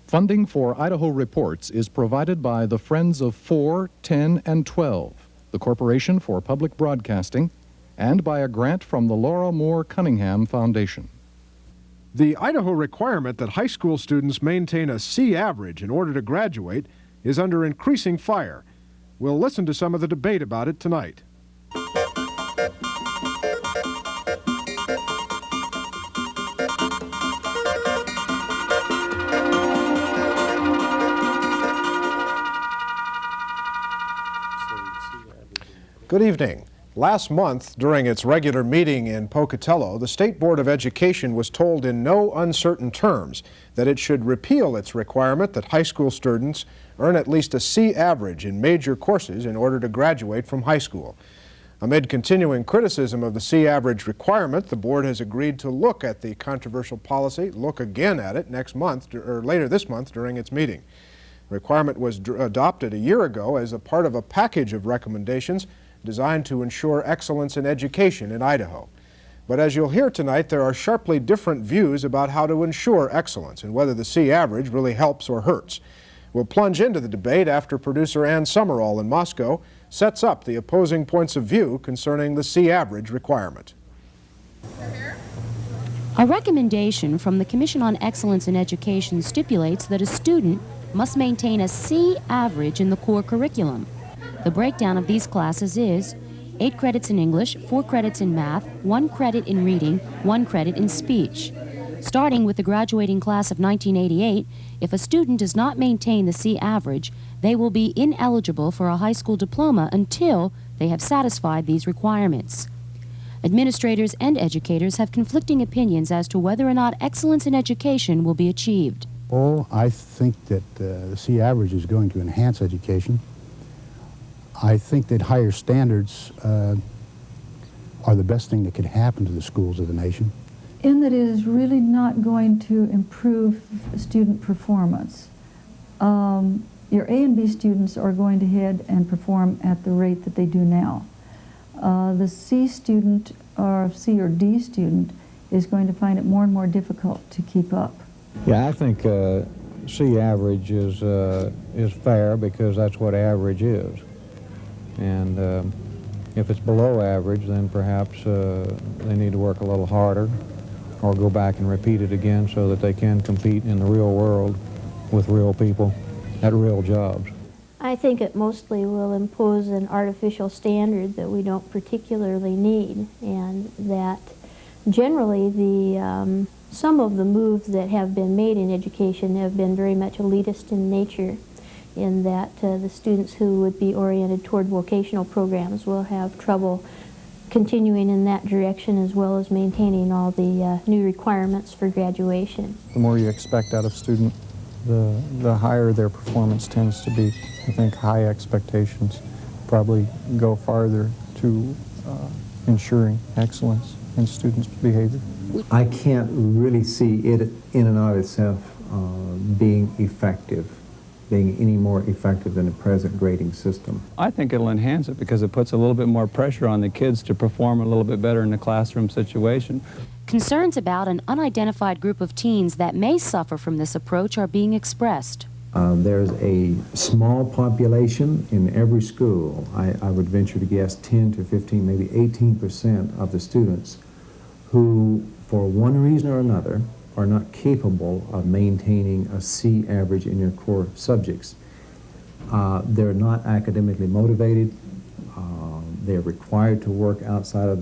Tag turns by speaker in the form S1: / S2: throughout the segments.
S1: Funding for Idaho Reports is provided by the Friends of 4, 10, and 12, the Corporation for Public Broadcasting, and by a grant from the Laura Moore Cunningham Foundation.
S2: The Idaho requirement that high school students maintain a C average in order to graduate is under increasing fire. We'll listen to some of the debate about it tonight. Good evening. Last month, during its regular meeting in Pocatello, the State Board of Education was told in no uncertain terms that it should repeal its requirement that high school students earn at least a C average in major courses in order to graduate from high school. Amid continuing criticism of the C average requirement, the board has agreed to look at the controversial policy, look again at it next month or later this month during its meeting. The requirement was adopted a year ago as a part of a package of recommendations designed to ensure excellence in education in Idaho. But as you'll hear tonight, there are sharply different views about how to ensure excellence and whether the C average really helps or hurts. We'll plunge into the debate after producer Ann Summerall in Moscow sets up the opposing points of view concerning the C average requirement.
S3: A recommendation from the Commission on Excellence in Education stipulates that a student must maintain a C average in the core curriculum. The breakdown of these classes is 8 credits in English, 4 credits in math, 1 credit in reading, 1 credit in speech. Starting with the graduating class of 1988, if a student does not maintain the C average, they will be ineligible for a high school diploma until they have satisfied these requirements. Administrators and educators have conflicting opinions as to whether or not excellence in education will be achieved.
S4: Oh, I think that the C average is going to enhance education. I think that higher standards are the best thing that could happen to the schools of the nation.
S5: In that it is really not going to improve student performance. Your A and B students are going to head and perform at the rate that they do now. The C student or C or D student is going to find it more and more difficult to keep up.
S6: Yeah, I think C average is fair because that's what average is. And if it's below average, then perhaps they need to work a little harder or go back and repeat it again so that they can compete in the real world with real people at real jobs.
S7: I think it mostly will impose an artificial standard that we don't particularly need, and that generally some of the moves that have been made in education have been very much elitist in nature, in that the students who would be oriented toward vocational programs will have trouble continuing in that direction as well as maintaining all the new requirements for graduation.
S8: The more you expect out of a student, the higher their performance tends to be. I think high expectations probably go farther to ensuring excellence in students' behavior.
S9: I can't really see it in and of itself being effective, being any more effective than the present grading system.
S10: I think it'll enhance it because it puts a little bit more pressure on the kids to perform a little bit better in the classroom situation.
S3: Concerns about an unidentified group of teens that may suffer from this approach are being expressed.
S9: There's a small population in every school, I would venture to guess 10 to 15, maybe 18% of the students who, for one reason or another, are not capable of maintaining a C average in your core subjects. They're not academically motivated. They're required to work outside of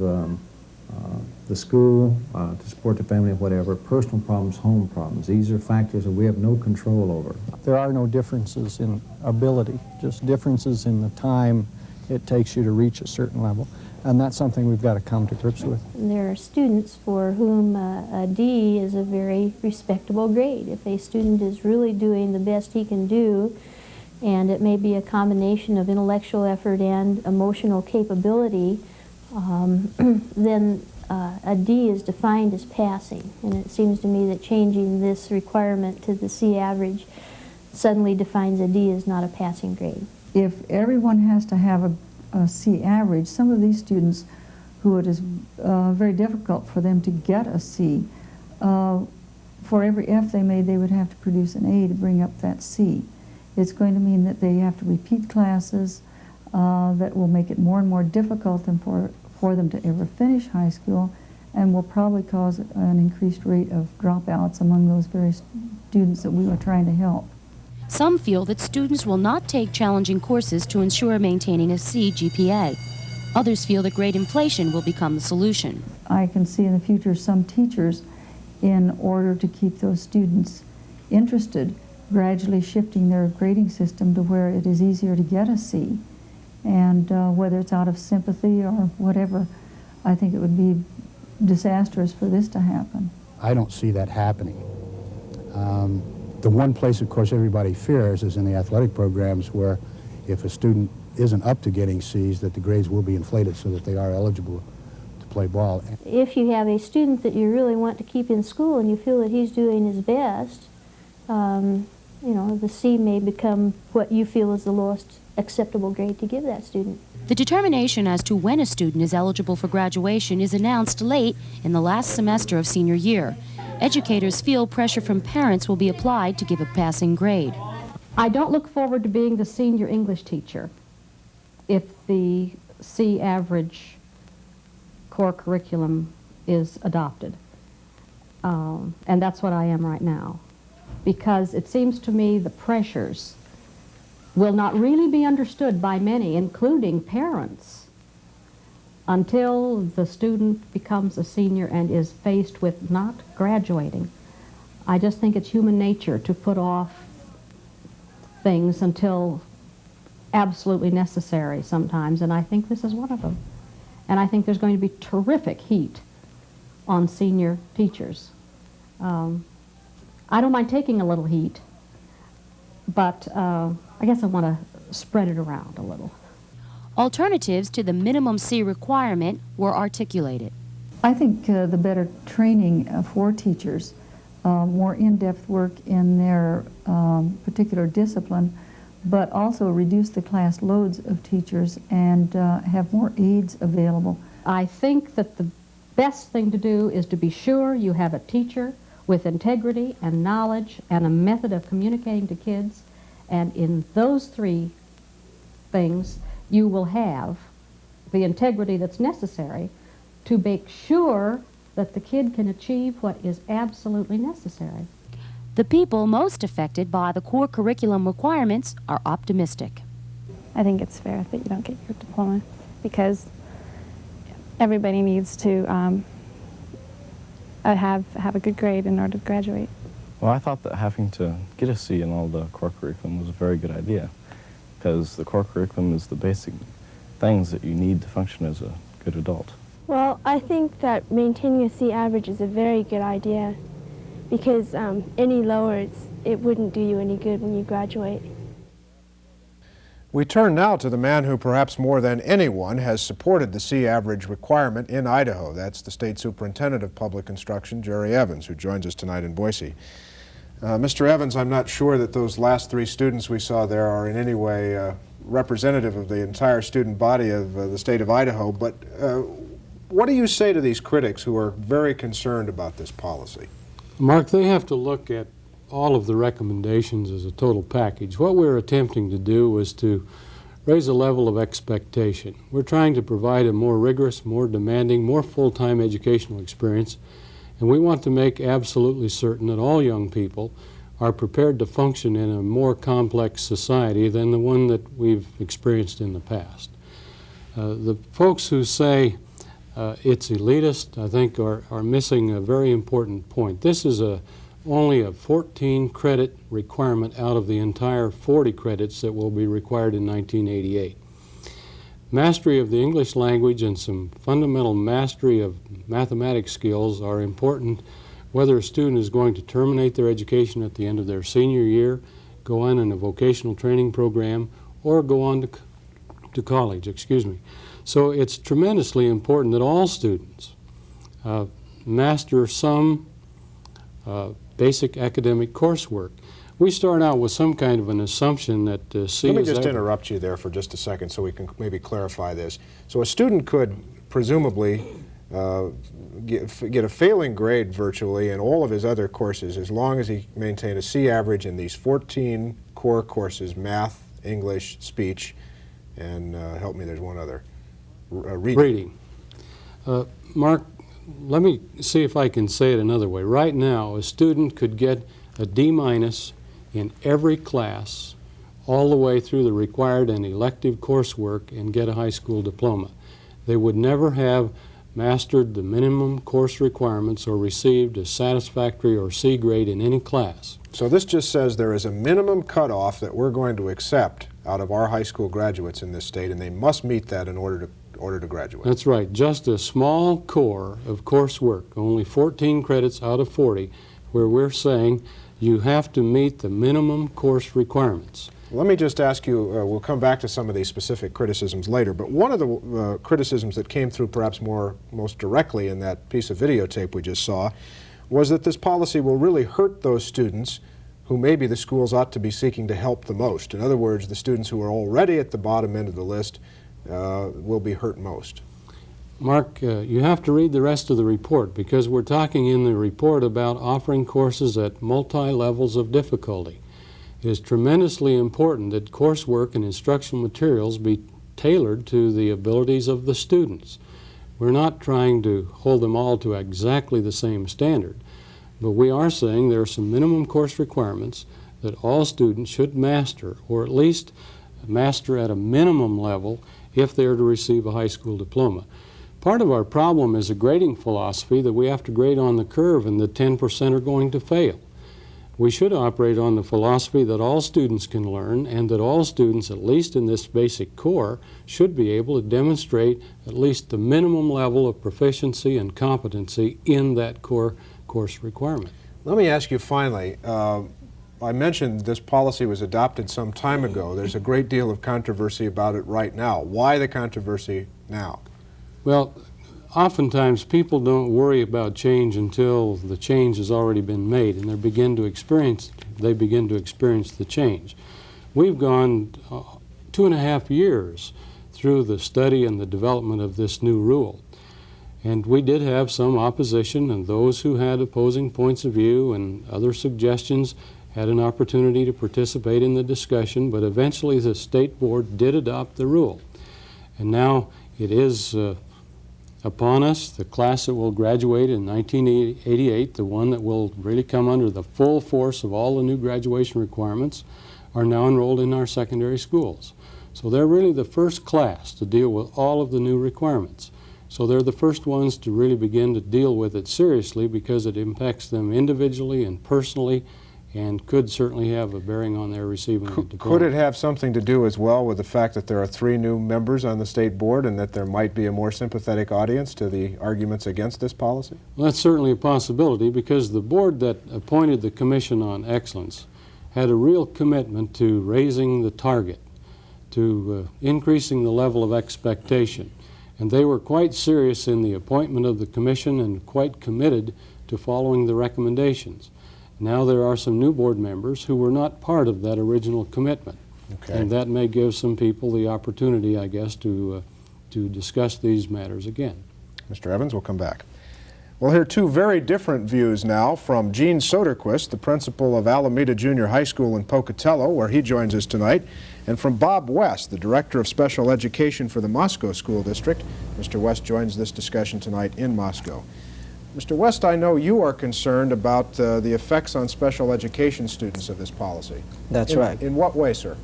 S9: the school to support the family or whatever. Personal problems, home problems. These are factors that we have no control over.
S8: There are no differences in ability, just differences in the time it takes you to reach a certain level. And that's something we've got to come to grips with.
S7: There are students for whom a D is a very respectable grade. If a student is really doing the best he can do, and it may be a combination of intellectual effort and emotional capability, then a D is defined as passing. And it seems to me that changing this requirement to the C average suddenly defines a D as not a passing grade.
S5: If everyone has to have a C average, some of these students who it is very difficult for them to get a C for every F they made, they would have to produce an A to bring up that C. It's going to mean that they have to repeat classes, that will make it more and more difficult than for them to ever finish high school, and will probably cause an increased rate of dropouts among those very students that we are trying to help.
S3: Some feel that students will not take challenging courses to ensure maintaining a C GPA. Others feel that grade inflation will become the solution.
S5: I can see in the future some teachers, in order to keep those students interested, gradually shifting their grading system to where it is easier to get a C. And whether it's out of sympathy or whatever, I think it would be disastrous for this to happen.
S4: I don't see that happening. The one place, of course, everybody fears is in the athletic programs, where if a student isn't up to getting C's, that the grades will be inflated so that they are eligible to play ball.
S7: If you have a student that you really want to keep in school and you feel that he's doing his best, you know, the C may become what you feel is the lowest acceptable grade to give that student.
S3: The determination as to when a student is eligible for graduation is announced late in the last semester of senior year. Educators feel pressure from parents will be applied to give a passing grade.
S11: I don't look forward to being the senior English teacher if the C average core curriculum is adopted. And that's what I am right now. Because it seems to me the pressures will not really be understood by many, including parents, until the student becomes a senior and is faced with not graduating. I just think it's human nature to put off things until absolutely necessary sometimes, and I think this is one of them. And I think there's going to be terrific heat on senior teachers. I don't mind taking a little heat, but I guess I want to spread it around a little.
S3: Alternatives to the minimum C requirement were articulated.
S5: I think the better training for teachers, more in-depth work in their particular discipline, but also reduce the class loads of teachers and have more aides available.
S11: I think that the best thing to do is to be sure you have a teacher with integrity and knowledge and a method of communicating to kids, and in those three things you will have the integrity that's necessary to make sure that the kid can achieve what is absolutely necessary.
S3: The people most affected by the core curriculum requirements are optimistic.
S12: I think it's fair that you don't get your diploma because everybody needs to have a good grade in order to graduate.
S13: Well, I thought that having to get a C in all the core curriculum was a very good idea, because the core curriculum is the basic things that you need to function as a good adult.
S14: Well, I think that maintaining a C average is a very good idea, because any lower, it wouldn't do you any good when you graduate.
S2: We turn now to the man who perhaps more than anyone has supported the C average requirement in Idaho. That's the State Superintendent of Public Instruction, Jerry Evans, who joins us tonight in Boise. Mr. Evans, I'm not sure that those last three students we saw there are in any way representative of the entire student body of the state of Idaho, but what do you say to these critics who are very concerned about this policy?
S15: Mark, they have to look at all of the recommendations as a total package. What we're attempting to do is to raise a level of expectation. We're trying to provide a more rigorous, more demanding, more full-time educational experience, and we want to make absolutely certain that all young people are prepared to function in a more complex society than the one that we've experienced in the past. The folks who say it's elitist, I think, are missing a very important point. This is only a 14-credit requirement out of the entire 40 credits that will be required in 1988. Mastery of the English language and some fundamental mastery of mathematics skills are important whether a student is going to terminate their education at the end of their senior year, go on in a vocational training program, or go on to college, So it's tremendously important that all students master some basic academic coursework. We start out with some kind of an assumption that C
S2: Let me
S15: is
S2: just interrupt you there for just a second so we can maybe clarify this. So a student could presumably get a failing grade virtually in all of his other courses as long as he maintained a C average in these 14 core courses: math, English, speech, and help me, there's one other, reading.
S15: Mark, let me see if I can say it another way. Right now, a student could get a D- in every class all the way through the required and elective coursework and get a high school diploma. They would never have mastered the minimum course requirements or received a satisfactory or C grade in any class.
S2: So this just says there is a minimum cutoff that we're going to accept out of our high school graduates in this state, and they must meet that in order to graduate.
S15: That's right. Just a small core of coursework, only 14 credits out of 40, where we're saying you have to meet the minimum course requirements.
S2: Let me just ask you, we'll come back to some of these specific criticisms later, but one of the criticisms that came through perhaps most directly in that piece of videotape we just saw was that this policy will really hurt those students who maybe the schools ought to be seeking to help the most. In other words, the students who are already at the bottom end of the list will be hurt most.
S15: Mark, you have to read the rest of the report, because we're talking in the report about offering courses at multi-levels of difficulty. It is tremendously important that coursework and instructional materials be tailored to the abilities of the students. We're not trying to hold them all to exactly the same standard, but we are saying there are some minimum course requirements that all students should master, or at least master at a minimum level if they are to receive a high school diploma. Part of our problem is a grading philosophy that we have to grade on the curve and that 10% are going to fail. We should operate on the philosophy that all students can learn, and that all students, at least in this basic core, should be able to demonstrate at least the minimum level of proficiency and competency in that core course requirement.
S2: Let me ask you finally, I mentioned this policy was adopted some time ago. There's a great deal of controversy about it right now. Why the controversy now?
S15: Well, oftentimes people don't worry about change until the change has already been made and they begin to experience the change. We've gone 2.5 years through the study and the development of this new rule. And we did have some opposition, and those who had opposing points of view and other suggestions had an opportunity to participate in the discussion, but eventually the State Board did adopt the rule. And now it is upon us, the class that will graduate in 1988, the one that will really come under the full force of all the new graduation requirements, are now enrolled in our secondary schools. So they're really the first class to deal with all of the new requirements. So they're the first ones to really begin to deal with it seriously, because it impacts them individually and personally, and could certainly have a bearing on their receiving a diploma.
S2: Could it have something to do as well with the fact that there are 3 new members on the State Board and that there might be a more sympathetic audience to the arguments against this policy?
S15: Well, that's certainly a possibility, because the board that appointed the Commission on Excellence had a real commitment to raising the target, to increasing the level of expectation. And they were quite serious in the appointment of the Commission and quite committed to following the recommendations. Now there are some new board members who were not part of that original commitment.
S2: Okay.
S15: And that may give some people the opportunity, I guess, to discuss these matters again.
S2: Mr. Evans, we'll come back. We'll hear 2 very different views now from Gene Soderquist, the principal of Alameda Junior High School in Pocatello, where he joins us tonight, and from Bob West, the Director of Special Education for the Moscow School District. Mr. West joins this discussion tonight in Moscow. Mr. West, I know you are concerned about the effects on special education students of this policy.
S16: That's right.
S2: In what way, sir?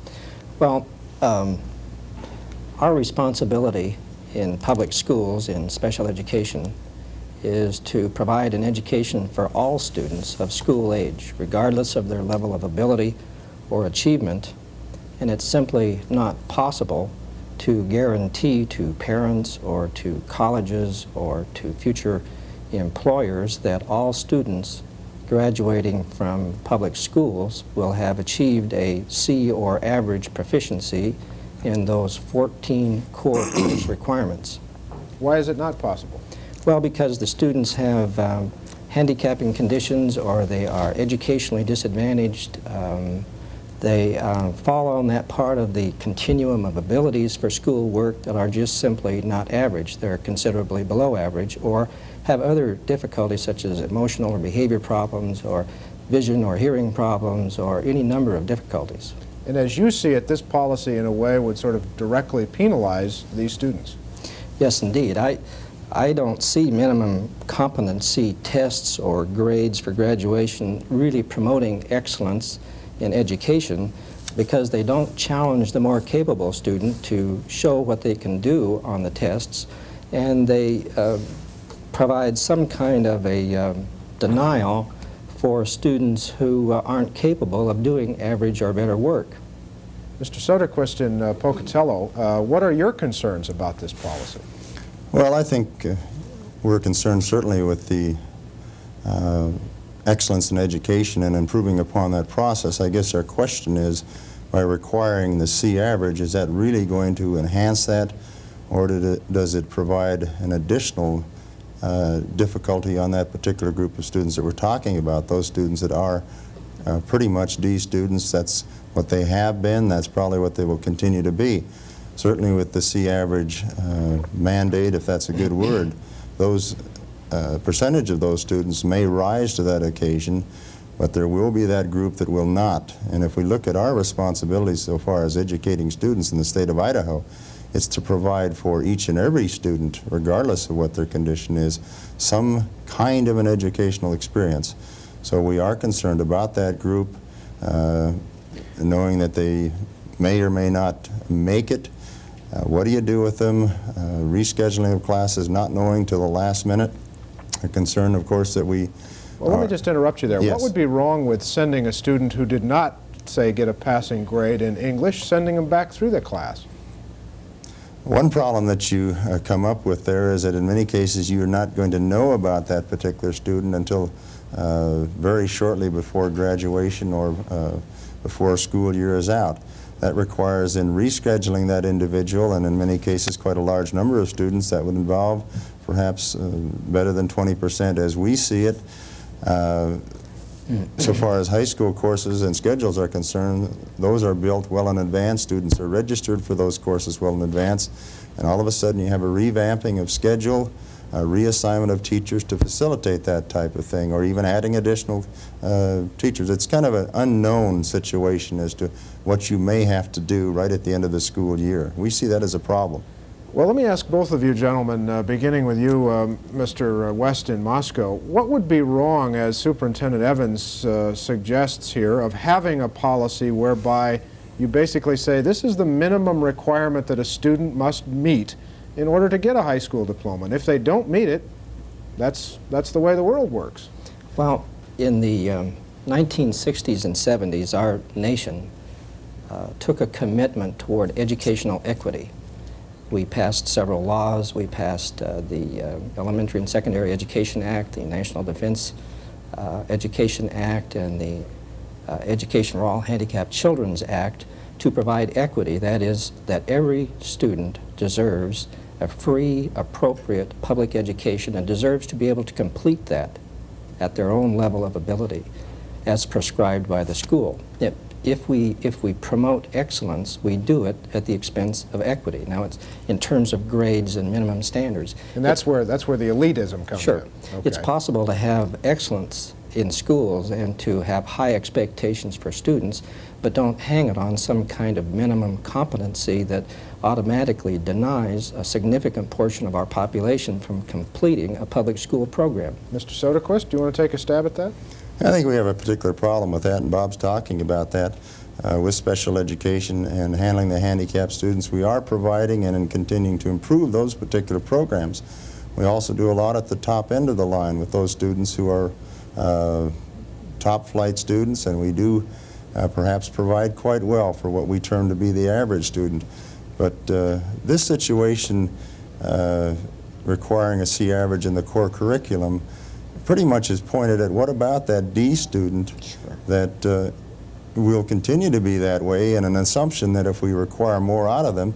S16: Well, our responsibility in public schools in special education is to provide an education for all students of school age, regardless of their level of ability or achievement, and it's simply not possible to guarantee to parents or to colleges or to future employers that all students graduating from public schools will have achieved a C or average proficiency in those 14 core course requirements.
S2: Why is it not possible?
S16: Well, because the students have handicapping conditions, or they are educationally disadvantaged. They fall on that part of the continuum of abilities for schoolwork that are just simply not average. They're considerably below average, or have other difficulties such as emotional or behavior problems, or vision or hearing problems, or any number of difficulties.
S2: And as you see it, this policy in a way would sort of directly penalize these students.
S16: Yes, indeed. I don't see minimum competency tests or grades for graduation really promoting excellence in education, because they don't challenge the more capable student to show what they can do on the tests, and they provide some kind of a denial for students who aren't capable of doing average or better work.
S2: Mr. Soderquist in Pocatello, what are your concerns about this policy?
S17: Well, I think we're concerned certainly with the excellence in education and improving upon that process. I guess our question is, by requiring the C average, is that really going to enhance that, or does it provide an additional difficulty on that particular group of students that we're talking about, those students that are pretty much D students? That's what they have been, that's probably what they will continue to be. Certainly with the C average mandate, if that's a good word, those percentage of those students may rise to that occasion, but there will be that group that will not. And if we look at our responsibilities so far as educating students in the state of Idaho, it's to provide for each and every student, regardless of what their condition is, some kind of an educational experience. So we are concerned about that group, knowing that they may or may not make it. What do you do with them? Rescheduling of classes, not knowing till the last minute. A concern, of course, that we...
S2: Well, let me just interrupt you there.
S17: Yes.
S2: What would be wrong with sending a student who did not, say, get a passing grade in English, sending them back through the class?
S17: One problem that you come up with there is that in many cases you're not going to know about that particular student until very shortly before graduation or before a school year is out. That requires in rescheduling that individual, and in many cases quite a large number of students. That would involve perhaps better than 20% as we see it. So far as high school courses and schedules are concerned, those are built well in advance. Students are registered for those courses well in advance, and all of a sudden you have a revamping of schedule, a reassignment of teachers to facilitate that type of thing, or even adding additional teachers. It's kind of an unknown situation as to what you may have to do right at the end of the school year. We see that as a problem.
S2: Well, let me ask both of you gentlemen, beginning with you, Mr. West in Moscow, what would be wrong, as Superintendent Evans suggests here, of having a policy whereby you basically say this is the minimum requirement that a student must meet in order to get a high school diploma, and if they don't meet it, that's the way the world works?
S16: Well, in the 1960s and 70s, our nation took a commitment toward educational equity. We passed several laws. We passed the Elementary and Secondary Education Act, the National Defense Education Act, and the Education for All Handicapped Children's Act to provide equity. That is, that every student deserves a free, appropriate public education and deserves to be able to complete that at their own level of ability as prescribed by the school. If we promote excellence, we do it at the expense of equity. Now, it's in terms of grades and minimum standards.
S2: And that's where the elitism comes
S16: in.
S2: Okay.
S16: It's possible to have excellence in schools and to have high expectations for students, but don't hang it on some kind of minimum competency that automatically denies a significant portion of our population from completing a public school program.
S2: Mr. Soderquist, do you want to take a stab at that?
S17: I think we have a particular problem with that, and Bob's talking about that. With special education and handling the handicapped students, we are providing and continuing to improve those particular programs. We also do a lot at the top end of the line with those students who are top flight students, and we do perhaps provide quite well for what we term to be the average student. But this situation requiring a C average in the core curriculum pretty much is pointed at what about that D student that will continue to be that way, and an assumption that if we require more out of them,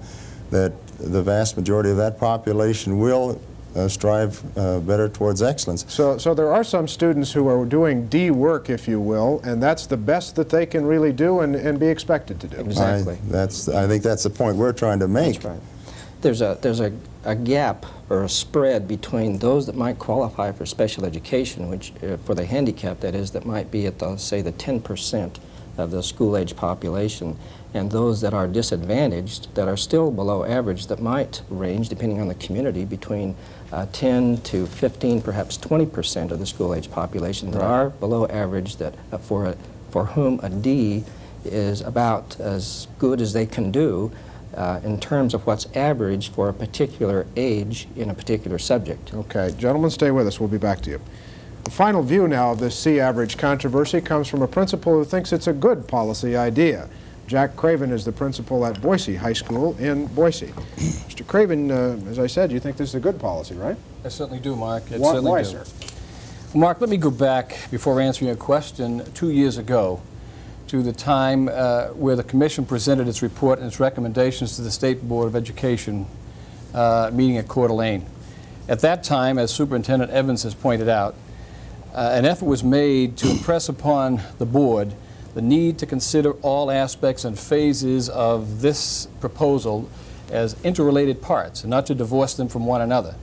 S17: that the vast majority of that population will strive better towards excellence.
S2: So there are some students who are doing D work, if you will, and that's the best that they can really do and be expected to do.
S16: Exactly.
S17: I think that's the point we're trying to make.
S16: That's right. There's a gap or a spread between those that might qualify for special education, which for the handicapped, that is, that might be at the, say, the 10% of the school-age population, and those that are disadvantaged, that are still below average, that might range, depending on the community, between 10 to 15, perhaps 20% of the school-age population that are below average, that for whom a D is about as good as they can do in terms of what's average for a particular age in a particular subject.
S2: Okay, gentlemen, stay with us. We'll be back to you. The final view now of this C-average controversy comes from a principal who thinks it's a good policy idea. Jack Craven is the principal at Boise High School in Boise. Mr. Craven, as I said, you think this is a good policy, right?
S18: I certainly do, Mark.
S2: Why, sir?
S18: Well, Mark, let me go back, before answering your question, 2 years ago to the time where the Commission presented its report and its recommendations to the State Board of Education meeting at Coeur d'Alene. At that time, as Superintendent Evans has pointed out, an effort was made to impress upon the board the need to consider all aspects and phases of this proposal as interrelated parts and not to divorce them from one another,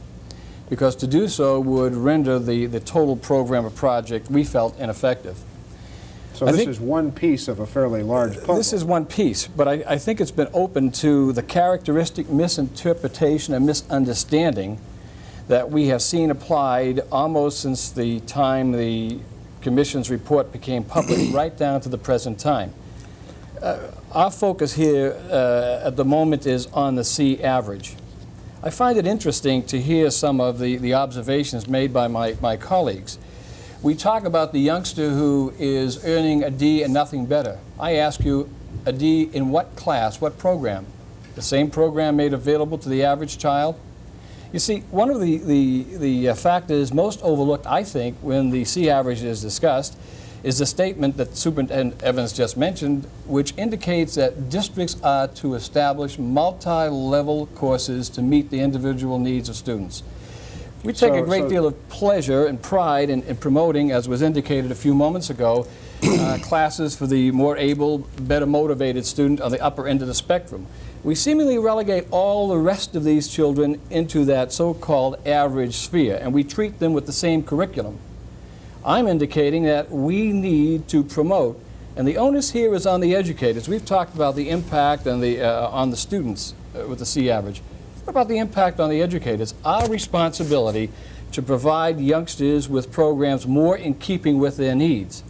S18: because to do so would render the total program or project, we felt, ineffective.
S2: So this is one piece of a fairly large puzzle.
S18: This is one piece, but I think it's been open to the characteristic misinterpretation and misunderstanding that we have seen applied almost since the time the Commission's report became public right down to the present time. Our focus here at the moment is on the C average. I find it interesting to hear some of the observations made by my colleagues. We talk about the youngster who is earning a D and nothing better. I ask you, a D in what class, what program? The same program made available to the average child? You see, one of the factors most overlooked, I think, when the C average is discussed is the statement that Superintendent Evans just mentioned, which indicates that districts are to establish multi-level courses to meet the individual needs of students. We take a great deal of pleasure and pride in promoting, as was indicated a few moments ago, classes for the more able, better motivated student on the upper end of the spectrum. We seemingly relegate all the rest of these children into that so-called average sphere, and we treat them with the same curriculum. I'm indicating that we need to promote, and the onus here is on the educators. We've talked about the impact on the students with the C average. What about the impact on the educators? Our responsibility to provide youngsters with programs more in keeping with their needs.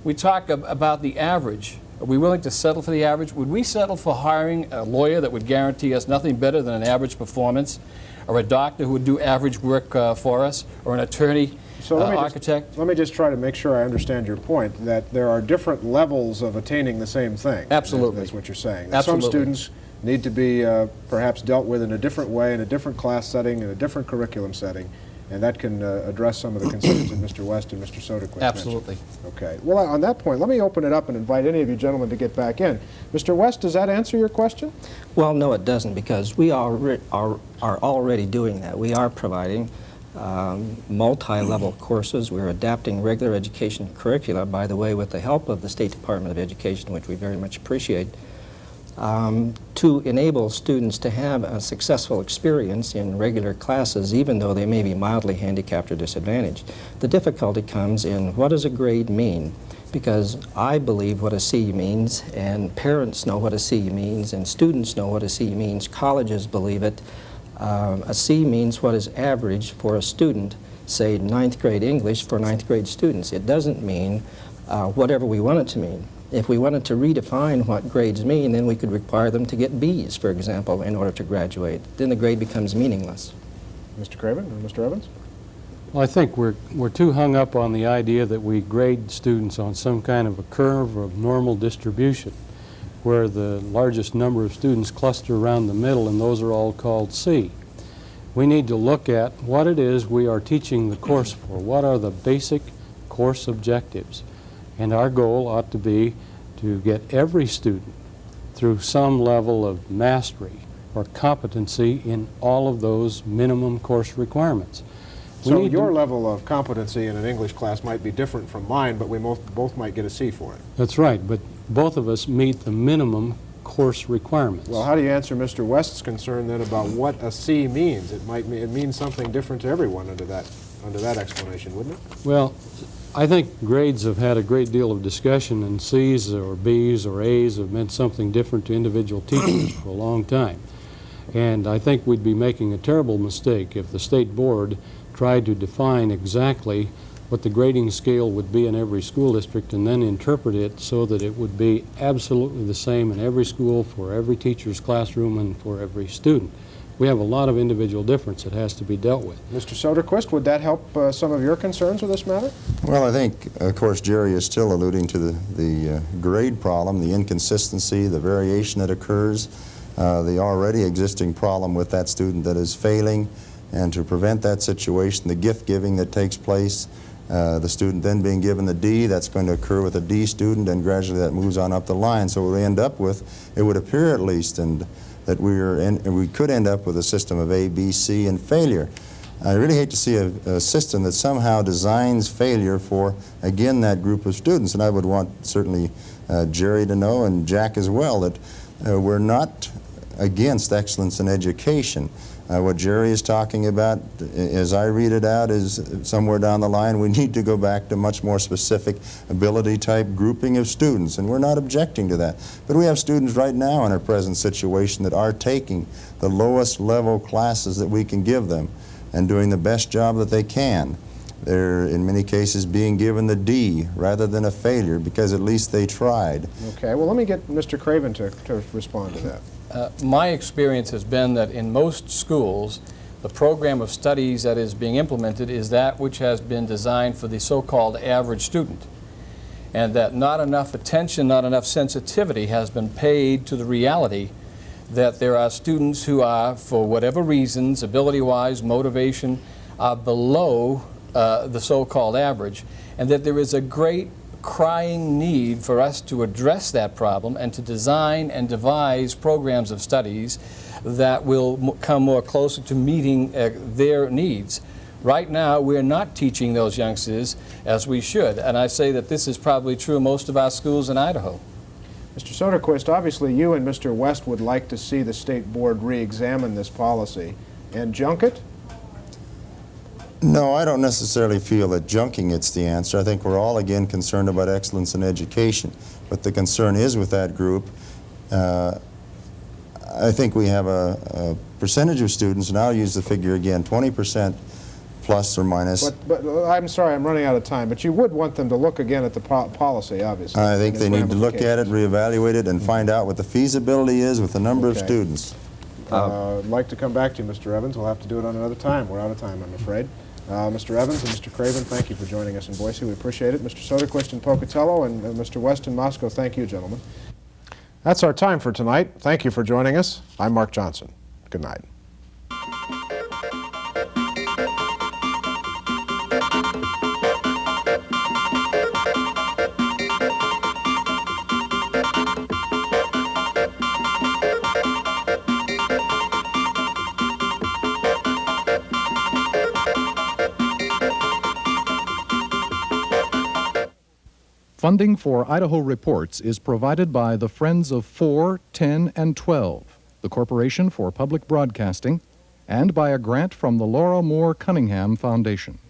S18: We talk about the average. Are we willing to settle for the average? Would we settle for hiring a lawyer that would guarantee us nothing better than an average performance, or a doctor who would do average work for us, or an attorney, architect?
S2: Let me just try to make sure I understand your point, that there are different levels of attaining the same thing.
S18: Absolutely.
S2: That's what you're saying. That
S18: Absolutely.
S2: some students need to be perhaps dealt with in a different way, in a different class setting, in a different curriculum setting, and that can address some of the concerns that Mr. West and Mr. Soderquist
S18: Absolutely.
S2: mentioned. Okay. Well, on that point, let me open it up and invite any of you gentlemen to get back in. Mr. West, does that answer your question?
S16: Well, no, it doesn't, because we are already doing that. We are providing multi-level courses. We're adapting regular education curricula, by the way, with the help of the State Department of Education, which we very much appreciate, to enable students to have a successful experience in regular classes, even though they may be mildly handicapped or disadvantaged. The difficulty comes in, what does a grade mean? Because I believe what a C means, and parents know what a C means, and students know what a C means. Colleges believe it. A C means what is average for a student, say 9th grade English for 9th grade students. It doesn't mean whatever we want it to mean. If we wanted to redefine what grades mean, then we could require them to get Bs, for example, in order to graduate. Then the grade becomes meaningless.
S2: Mr. Craven or Mr. Evans?
S15: Well, I think we're too hung up on the idea that we grade students on some kind of a curve of normal distribution, where the largest number of students cluster around the middle, and those are all called C. We need to look at what it is we are teaching the course for. What are the basic course objectives? And our goal ought to be to get every student through some level of mastery or competency in all of those minimum course requirements.
S2: So your level of competency in an English class might be different from mine, but we both might get a C for it.
S15: That's right, but both of us meet the minimum course requirements.
S2: Well, how do you answer Mr. West's concern then about what a C means? It means something different to everyone under that explanation, wouldn't it?
S15: Well, I think grades have had a great deal of discussion, and C's or B's or A's have meant something different to individual teachers for a long time. And I think we'd be making a terrible mistake if the state board tried to define exactly what the grading scale would be in every school district and then interpret it so that it would be absolutely the same in every school, for every teacher's classroom, and for every student. We have a lot of individual difference that has to be dealt with.
S2: Mr. Soderquist, would that help some of your concerns with this matter?
S17: Well, I think, of course, Jerry is still alluding to the grade problem, the inconsistency, the variation that occurs, the already existing problem with that student that is failing, and to prevent that situation, the gift giving that takes place, the student then being given the D, that's going to occur with a D student, and gradually that moves on up the line. So what we end up with, it would appear at least, and that we could end up with a system of A, B, C, and failure. I really hate to see a system that somehow designs failure for, again, that group of students. And I would want certainly Jerry to know, and Jack as well, that we're not against excellence in education. What Jerry is talking about, as I read it out, is somewhere down the line we need to go back to much more specific ability-type grouping of students, and we're not objecting to that. But we have students right now in our present situation that are taking the lowest level classes that we can give them and doing the best job that they can. They're, in many cases, being given the D rather than a failure because at least they tried.
S2: Okay, well, let me get Mr. Craven to respond to that.
S18: My experience has been that in most schools, the program of studies that is being implemented is that which has been designed for the so-called average student, and that not enough attention, not enough sensitivity has been paid to the reality that there are students who are, for whatever reasons, ability-wise, motivation, are below the so-called average, and that there is a great crying need for us to address that problem and to design and devise programs of studies that will come more closer to meeting their needs. Right now, we're not teaching those youngsters as we should, and I say that this is probably true of most of our schools in Idaho.
S2: Mr. Soderquist, obviously you and Mr. West would like to see the State Board re-examine this policy. And junk it?
S17: No, I don't necessarily feel that junking it's the answer. I think we're all, again, concerned about excellence in education. But the concern is with that group. I think we have a percentage of students, and I'll use the figure again, 20% plus or minus.
S2: But I'm sorry, I'm running out of time. But you would want them to look again at the policy, obviously.
S17: I think they need to look at it, reevaluate it, and find out what the feasibility is with the number of students.
S2: I'd like to come back to you, Mr. Evans. We'll have to do it on another time. We're out of time, I'm afraid. Mr. Evans and Mr. Craven, thank you for joining us in Boise. We appreciate it. Mr. Soderquist in Pocatello and Mr. West in Moscow, thank you, gentlemen. That's our time for tonight. Thank you for joining us. I'm Mark Johnson. Good night.
S1: Funding for Idaho Reports is provided by the Friends of 4, 10, and 12, the Corporation for Public Broadcasting, and by a grant from the Laura Moore Cunningham Foundation.